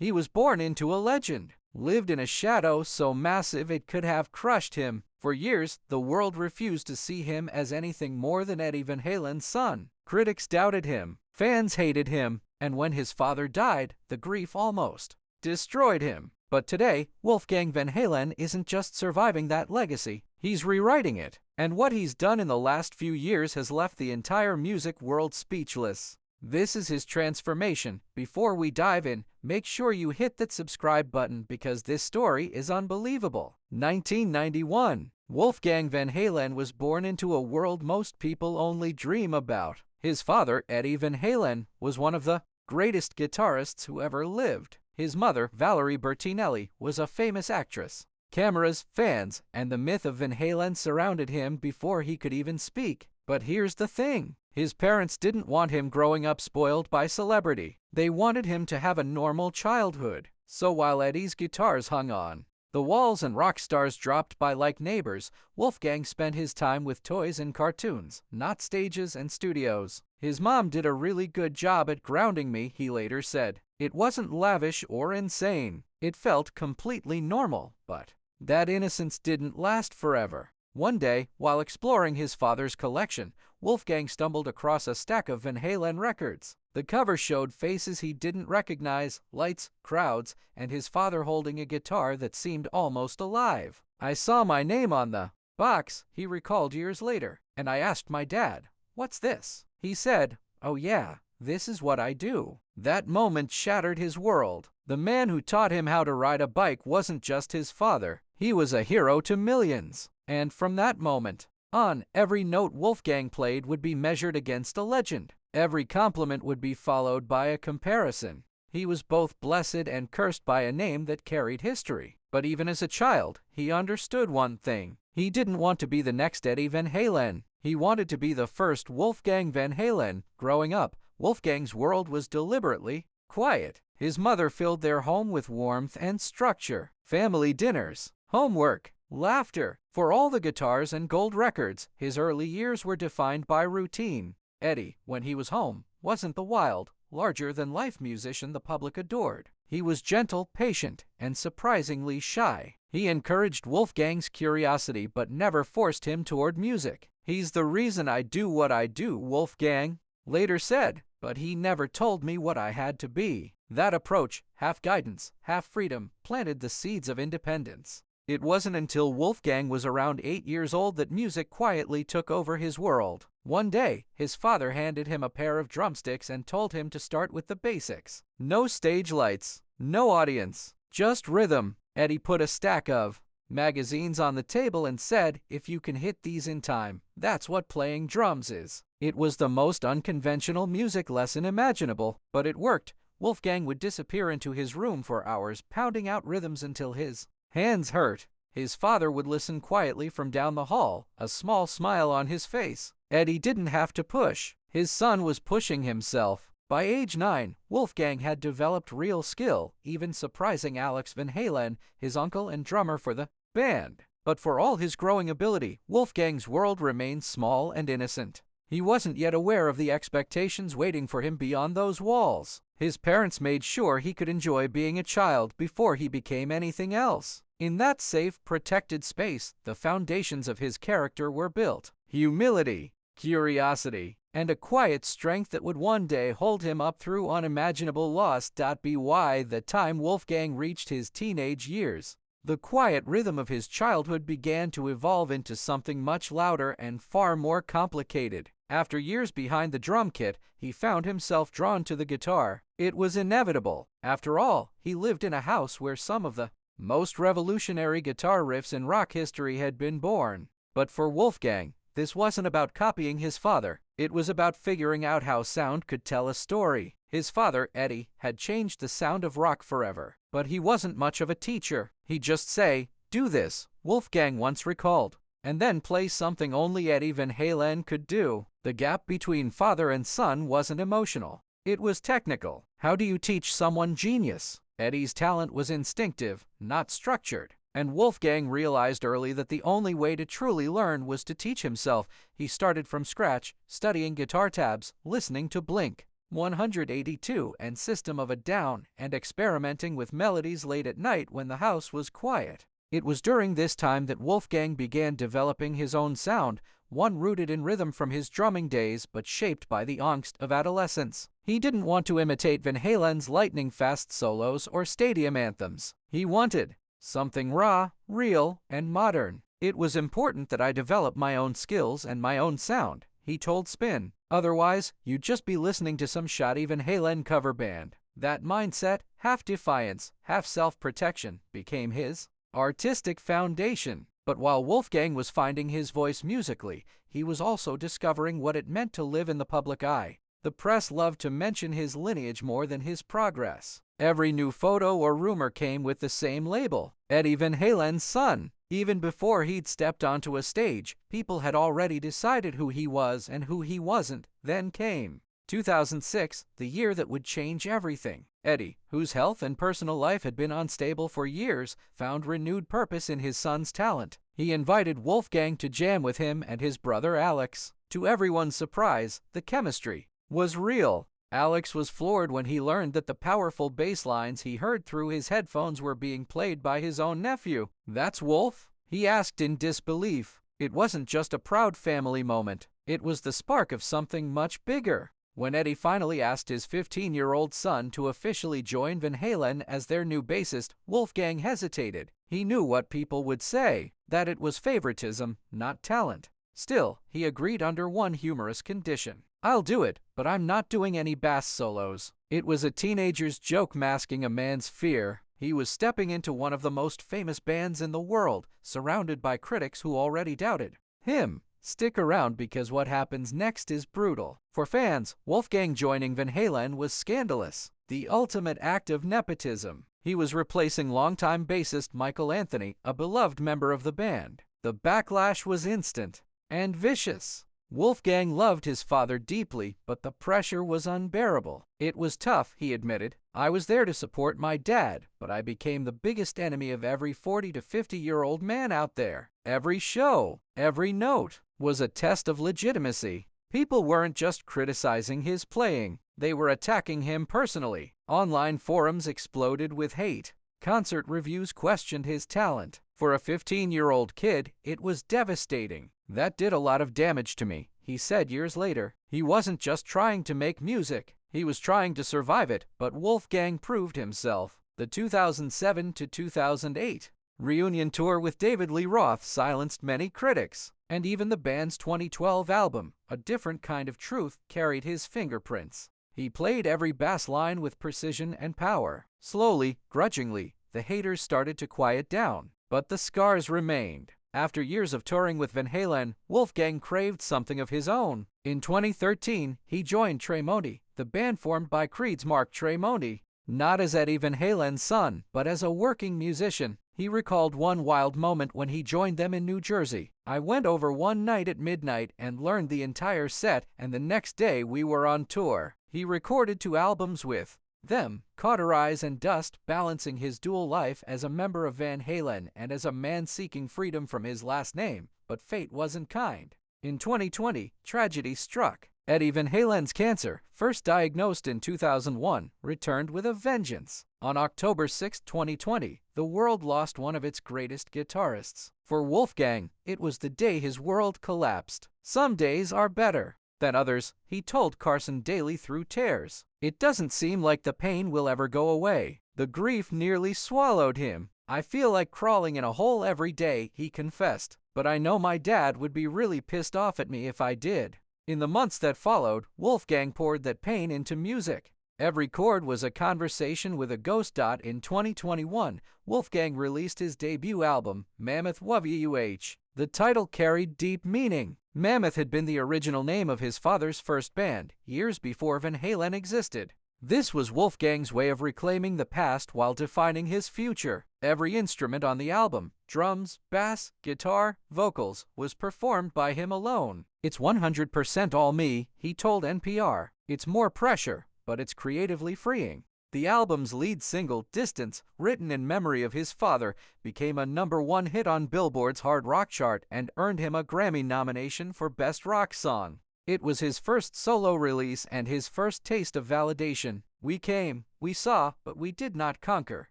He was born into a legend, lived in a shadow so massive it could have crushed him. For years, the world refused to see him as anything more than Eddie Van Halen's son. Critics doubted him, fans hated him, and when his father died, the grief almost destroyed him. But today, Wolfgang Van Halen isn't just surviving that legacy, he's rewriting it. And what he's done in the last few years has left the entire music world speechless. This is his transformation. Before we dive in, make sure you hit that subscribe button because this story is unbelievable. 1991. Wolfgang Van Halen was born into a world most people only dream about. His father, Eddie Van Halen, was one of the greatest guitarists who ever lived. His mother, Valerie Bertinelli, was a famous actress. Cameras, fans, and the myth of Van Halen surrounded him before he could even speak. But here's the thing. His parents didn't want him growing up spoiled by celebrity. They wanted him to have a normal childhood. So while Eddie's guitars hung on the walls and rock stars dropped by like neighbors, Wolfgang spent his time with toys and cartoons, not stages and studios. His mom did a really good job at grounding me, he later said. It wasn't lavish or insane. It felt completely normal, but that innocence didn't last forever. One day, while exploring his father's collection, Wolfgang stumbled across a stack of Van Halen records. The cover showed faces he didn't recognize, lights, crowds, and his father holding a guitar that seemed almost alive. I saw my name on the box, he recalled years later, and I asked my dad, "What's this?" He said, "Oh yeah, this is what I do." That moment shattered his world. The man who taught him how to ride a bike wasn't just his father, he was a hero to millions. And from that moment on, every note Wolfgang played would be measured against a legend. Every compliment would be followed by a comparison. He was both blessed and cursed by a name that carried history. But even as a child, he understood one thing. He didn't want to be the next Eddie Van Halen. He wanted to be the first Wolfgang Van Halen. Growing up, Wolfgang's world was deliberately quiet. His mother filled their home with warmth and structure. Family dinners, homework, laughter. For all the guitars and gold records, his early years were defined by routine. Eddie, when he was home, wasn't the wild, larger-than-life musician the public adored. He was gentle, patient, and surprisingly shy. He encouraged Wolfgang's curiosity but never forced him toward music. "He's the reason I do what I do," Wolfgang later said, "but he never told me what I had to be." That approach, half guidance, half freedom, planted the seeds of independence. It wasn't until Wolfgang was around 8 years old that music quietly took over his world. One day, his father handed him a pair of drumsticks and told him to start with the basics. No stage lights, no audience, just rhythm. Eddie put a stack of magazines on the table and said, "If you can hit these in time, that's what playing drums is." It was the most unconventional music lesson imaginable, but it worked. Wolfgang would disappear into his room for hours, pounding out rhythms until his hands hurt. His father would listen quietly from down the hall, a small smile on his face. Eddie didn't have to push. His son was pushing himself. By age 9, Wolfgang had developed real skill, even surprising Alex Van Halen, his uncle and drummer for the band. But for all his growing ability, Wolfgang's world remained small and innocent. He wasn't yet aware of the expectations waiting for him beyond those walls. His parents made sure he could enjoy being a child before he became anything else. In that safe, protected space, the foundations of his character were built. Humility, curiosity, and a quiet strength that would one day hold him up through unimaginable loss. By the time Wolfgang reached his teenage years, the quiet rhythm of his childhood began to evolve into something much louder and far more complicated. After years behind the drum kit, he found himself drawn to the guitar. It was inevitable. After all, he lived in a house where some of the most revolutionary guitar riffs in rock history had been born. But for Wolfgang, this wasn't about copying his father. It was about figuring out how sound could tell a story. His father, Eddie, had changed the sound of rock forever. But he wasn't much of a teacher. He'd just say, "Do this," Wolfgang once recalled, and then play something only Eddie Van Halen could do. The gap between father and son wasn't emotional. It was technical. How do you teach someone genius? Eddie's talent was instinctive, not structured. And Wolfgang realized early that the only way to truly learn was to teach himself. He started from scratch, studying guitar tabs, listening to Blink, 182 and System of a Down, and experimenting with melodies late at night when the house was quiet. It was during this time that Wolfgang began developing his own sound, one rooted in rhythm from his drumming days but shaped by the angst of adolescence. He didn't want to imitate Van Halen's lightning-fast solos or stadium anthems. He wanted something raw, real, and modern. It was important that I develop my own skills and my own sound, he told Spin. Otherwise, you'd just be listening to some shoddy Van Halen cover band. That mindset, half defiance, half self-protection, became his artistic foundation. But while Wolfgang was finding his voice musically, he was also discovering what it meant to live in the public eye. The press loved to mention his lineage more than his progress. Every new photo or rumor came with the same label, Eddie Van Halen's son. Even before he'd stepped onto a stage, people had already decided who he was and who he wasn't. Then came 2006, the year that would change everything. Eddie, whose health and personal life had been unstable for years, found renewed purpose in his son's talent. He invited Wolfgang to jam with him and his brother Alex. To everyone's surprise, the chemistry was real. Alex was floored when he learned that the powerful bass lines he heard through his headphones were being played by his own nephew. "That's Wolf?" he asked in disbelief. It wasn't just a proud family moment. It was the spark of something much bigger. When Eddie finally asked his 15-year-old son to officially join Van Halen as their new bassist, Wolfgang hesitated. He knew what people would say, that it was favoritism, not talent. Still, he agreed under one humorous condition. "I'll do it, but I'm not doing any bass solos." It was a teenager's joke masking a man's fear. He was stepping into one of the most famous bands in the world, surrounded by critics who already doubted him. Stick around because what happens next is brutal. For fans, Wolfgang joining Van Halen was scandalous, the ultimate act of nepotism. He was replacing longtime bassist Michael Anthony, a beloved member of the band. The backlash was instant and vicious. Wolfgang loved his father deeply, but the pressure was unbearable. "It was tough," he admitted. "I was there to support my dad, but I became the biggest enemy of every 40 to 50-year-old man out there. Every show, every note, was a test of legitimacy." People weren't just criticizing his playing, they were attacking him personally. Online forums exploded with hate. Concert reviews questioned his talent. For a 15-year-old kid, it was devastating. "That did a lot of damage to me," he said years later. He wasn't just trying to make music, he was trying to survive it, but Wolfgang proved himself. The 2007 to 2008 reunion tour with David Lee Roth silenced many critics, and even the band's 2012 album, A Different Kind of Truth, carried his fingerprints. He played every bass line with precision and power. Slowly, grudgingly, the haters started to quiet down, but the scars remained. After years of touring with Van Halen, Wolfgang craved something of his own. In 2013, he joined Tremonti, the band formed by Creed's Mark Tremonti, not as Eddie Van Halen's son, but as a working musician. He recalled one wild moment when he joined them in New Jersey. "I went over one night at midnight and learned the entire set, and the next day we were on tour." He recorded 2 albums with them, Cauterize and Dust, balancing his dual life as a member of Van Halen and as a man seeking freedom from his last name, but fate wasn't kind. In 2020, tragedy struck. Eddie Van Halen's cancer, first diagnosed in 2001, returned with a vengeance. On October 6, 2020, the world lost one of its greatest guitarists. For Wolfgang, it was the day his world collapsed. "Some days are better than others," he told Carson Daly through tears. "It doesn't seem like the pain will ever go away. The grief nearly swallowed him. I feel like crawling in a hole every day," he confessed. "But I know my dad would be really pissed off at me if I did." In the months that followed, Wolfgang poured that pain into music. Every chord was a conversation with a ghost. In 2021, Wolfgang released his debut album, Mammoth WVH. The title carried deep meaning. Mammoth had been the original name of his father's first band, years before Van Halen existed. This was Wolfgang's way of reclaiming the past while defining his future. Every instrument on the album, drums, bass, guitar, vocals, was performed by him alone. "It's 100% all me," he told NPR. "It's more pressure, but it's creatively freeing." The album's lead single, Distance, written in memory of his father, became a #1 hit on Billboard's hard rock chart and earned him a Grammy nomination for Best Rock Song. It was his first solo release and his first taste of validation. "We came, we saw, but we did not conquer,"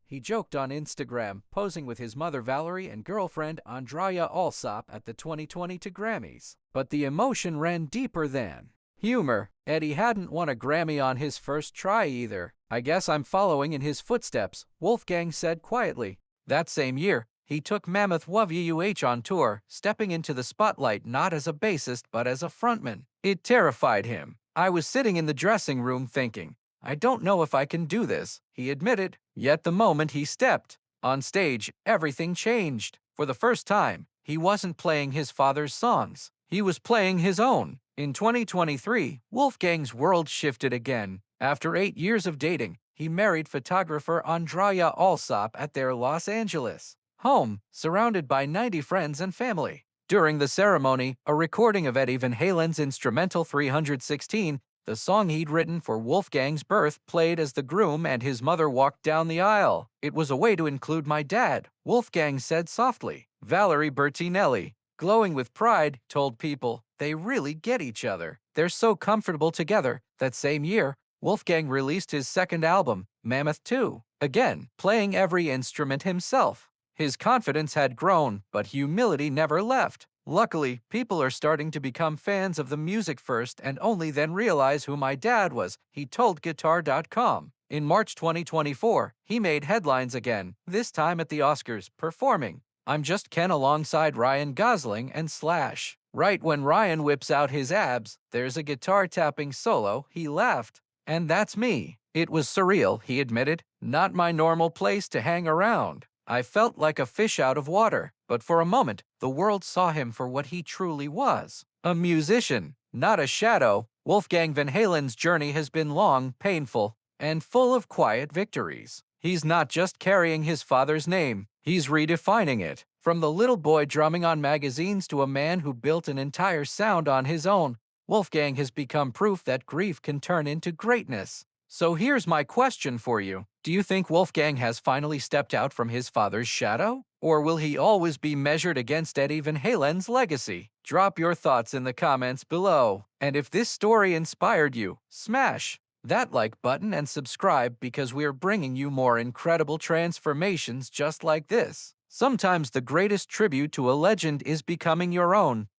he joked on Instagram, posing with his mother Valerie and girlfriend Andrea Alsop at the 2022 Grammys. But the emotion ran deeper than humor. Eddie hadn't won a Grammy on his first try either. "I guess I'm following in his footsteps," Wolfgang said quietly. That same year, he took Mammoth WVH on tour, stepping into the spotlight not as a bassist but as a frontman. It terrified him. "I was sitting in the dressing room thinking, I don't know if I can do this," he admitted. Yet the moment he stepped on stage, everything changed. For the first time, he wasn't playing his father's songs. He was playing his own. In 2023, Wolfgang's world shifted again. After 8 years of dating, he married photographer Andrea Alsop at their Los Angeles home, surrounded by 90 friends and family. During the ceremony, a recording of Eddie Van Halen's instrumental 316, the song he'd written for Wolfgang's birth, played as the groom and his mother walked down the aisle. "It was a way to include my dad," Wolfgang said softly. Valerie Bertinelli, glowing with pride, told people, "They really get each other. They're so comfortable together." That same year, Wolfgang released his second album, Mammoth 2, again, playing every instrument himself. His confidence had grown, but humility never left. "Luckily, people are starting to become fans of the music first and only then realize who my dad was," he told Guitar.com. In March 2024, he made headlines again, this time at the Oscars, performing "I'm Just Ken" alongside Ryan Gosling and Slash. Right when Ryan whips out his abs, there's a guitar tapping solo. He laughed. "And that's me. It was surreal," he admitted. "Not my normal place to hang around. I felt like a fish out of water." But for a moment, the world saw him for what he truly was, a musician, not a shadow. Wolfgang Van Halen's journey has been long, painful, and full of quiet victories. He's not just carrying his father's name, he's redefining it. From the little boy drumming on magazines to a man who built an entire sound on his own, Wolfgang has become proof that grief can turn into greatness. So here's my question for you. Do you think Wolfgang has finally stepped out from his father's shadow? Or will he always be measured against Eddie Van Halen's legacy? Drop your thoughts in the comments below. And if this story inspired you, smash that like button and subscribe, because we're bringing you more incredible transformations just like this. Sometimes the greatest tribute to a legend is becoming your own.